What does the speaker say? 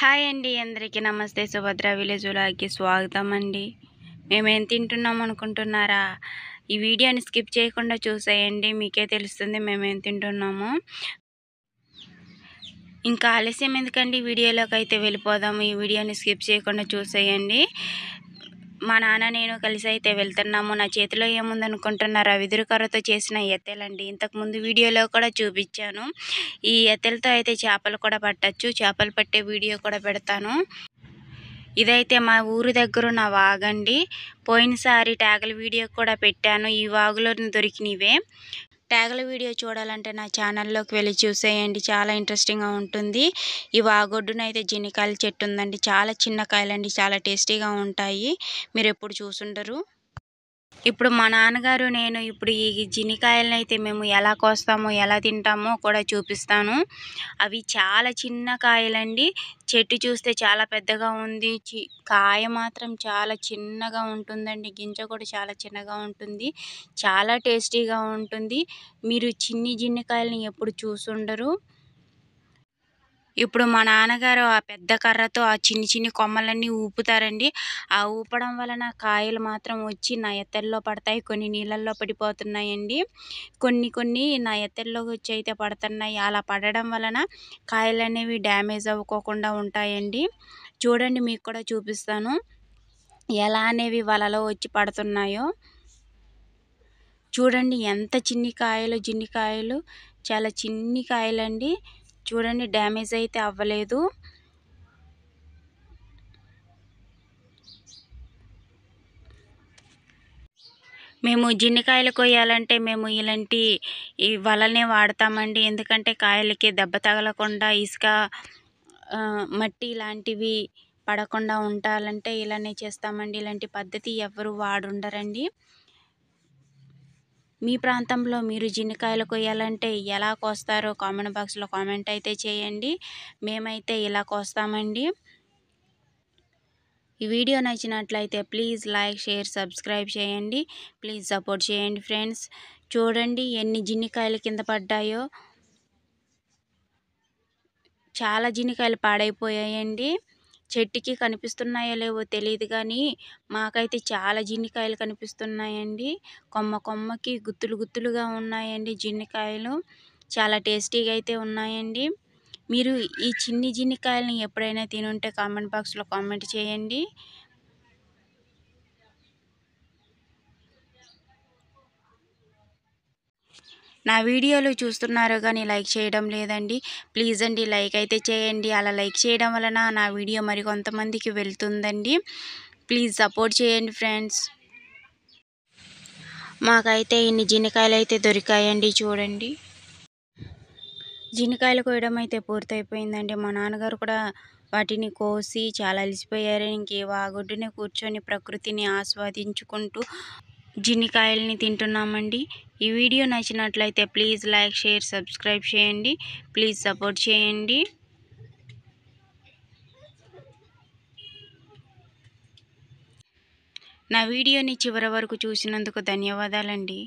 Hi అండి, అందరికీ నమస్తే. సుభద్ర విలేజ్ వ్లాగ్‌కి స్వాగతం అండి. మేమేం తింటున్నాం అనుకుంటున్నారా? ఈ వీడియోని స్కిప్ చేయకుండా చూసేయండి, మీకే తెలుస్తుంది మేమేం తింటున్నామో. ఇంకా ఆలస్యం ఎందుకండి, వీడియోలోకి అయితే వెళ్ళిపోదాము. ఈ వీడియోని స్కిప్ చేయకుండా చూసేయండి. మా నాన్న నేను కలిసి అయితే వెళ్తున్నాము. నా చేతిలో ఏముందనుకుంటున్నారా? వెదురు కర్రతో చేసిన ఎత్తెలండి. ఇంతకుముందు వీడియోలో కూడా చూపించాను. ఈ ఎత్తెలతో అయితే చేపలు కూడా పట్టచ్చు. చేపలు పట్టే వీడియో కూడా పెడతాను. ఇదైతే మా ఊరు దగ్గరున్న వాగండి. పోయినసారి ట్యాగుల వీడియో కూడా పెట్టాను. ఈ వాగులో దొరికినవే. ట్యాగుల వీడియో చూడాలంటే నా ఛానల్లోకి వెళ్ళి చూసేయండి, చాలా ఇంట్రెస్టింగ్గా ఉంటుంది. ఈ వాగొడ్డున అయితే జినికాయల చెట్టు ఉందండి. చాలా చిన్న కాయలండి, చాలా టేస్టీగా ఉంటాయి. మీరు ఎప్పుడు చూసుండరు. ఇప్పుడు మా నాన్నగారు నేను ఇప్పుడు ఈ జినికాయలను అయితే మేము ఎలా కోస్తామో ఎలా తింటామో కూడా చూపిస్తాను. అవి చాలా చిన్న కాయలండి. చెట్టు చూస్తే చాలా పెద్దగా ఉంది. కాయ మాత్రం చాలా చిన్నగా ఉంటుందండి. గింజ కూడా చాలా చిన్నగా ఉంటుంది. చాలా టేస్టీగా ఉంటుంది. మీరు చిన్ని జిన్నికాయలని ఎప్పుడు చూసుండరు. ఇప్పుడు మా నాన్నగారు ఆ పెద్ద కర్రతో ఆ చిన్ని కొమ్మలన్నీ ఊపుతారండి. ఆ ఊపడం వలన కాయలు మాత్రం వచ్చి నా ఎత్తెల్లో పడతాయి. కొన్ని నీళ్ళల్లో పడిపోతున్నాయండి. కొన్ని నా ఎత్తెల్లోకి వచ్చి అయితే పడుతున్నాయి. అలా పడడం వలన కాయలు అనేవి డ్యామేజ్ అవ్వకోకుండా ఉంటాయండి. చూడండి, మీకు కూడా చూపిస్తాను ఎలా అనేవి వలలో వచ్చి పడుతున్నాయో. చూడండి ఎంత చిన్ని కాయలు, జిన్నికాయలు చాలా చిన్ని కాయలండి. చూడండి, డ్యామేజ్ అయితే అవ్వలేదు. మేము జిన్నికాయలు కొయ్యాలంటే మేము ఇలాంటి ఈ వలనే వాడతామండి. ఎందుకంటే కాయలకి దెబ్బ తగలకుండా, ఇసుక మట్టి ఇలాంటివి పడకుండా ఉండాలంటే ఇలానే చేస్తామండి. ఇలాంటి పద్ధతి ఎవరు వాడుండరండి. మీ ప్రాంతంలో మీరు జిన్నికాయలు కొయ్యాలంటే ఎలా కోస్తారో కామెంట్ బాక్స్లో కామెంట్ అయితే చేయండి. మేమైతే ఇలా కోస్తామండి. ఈ వీడియో నచ్చినట్లయితే ప్లీజ్ లైక్, షేర్, సబ్స్క్రైబ్ చేయండి. ప్లీజ్ సపోర్ట్ చేయండి ఫ్రెండ్స్. చూడండి ఎన్ని జిన్నికాయలు కింద పడ్డాయో. చాలా జిన్నికాయలు పాడైపోయాయండి. చెట్టుకి కనిపిస్తున్నాయో లేవో తెలియదు కానీ మాకైతే చాలా జిన్నికాయలు కనిపిస్తున్నాయండి. కొమ్మకి గుత్తులుగా ఉన్నాయండి జిన్నికాయలు. చాలా టేస్టీగా అయితే ఉన్నాయండి. మీరు ఈ చిన్ని జిన్నికాయలని ఎప్పుడైనా తినుంటే కామెంట్ బాక్స్లో కామెంట్ చేయండి. నా వీడియోలు చూస్తున్నారు కానీ లైక్ చేయడం లేదండి. ప్లీజ్ అండి, లైక్ అయితే చేయండి. అలా లైక్ చేయడం వలన నా వీడియో మరికొంతమందికి వెళ్తుందండి. ప్లీజ్ సపోర్ట్ చేయండి ఫ్రెండ్స్. మాకైతే ఇన్ని జిన్నికాయలు అయితే దొరికాయండి. చూడండి, జిన్నికాయలు కోయడం అయితే పూర్తయిపోయిందండి. మా నాన్నగారు కూడా వాటిని కోసి చాలా అలసిపోయారు. ఇంకే వాగొడ్డునే కూర్చొని ప్రకృతిని ఆస్వాదించుకుంటూ జిన్నికాయలని తింటున్నామండి. ఈ వీడియో నచ్చినట్లయితే ప్లీజ్ లైక్, షేర్, సబ్స్క్రైబ్ చేయండి. ప్లీజ్ సపోర్ట్ చేయండి. నా వీడియోని చివరి వరకు చూసినందుకు ధన్యవాదాలండి.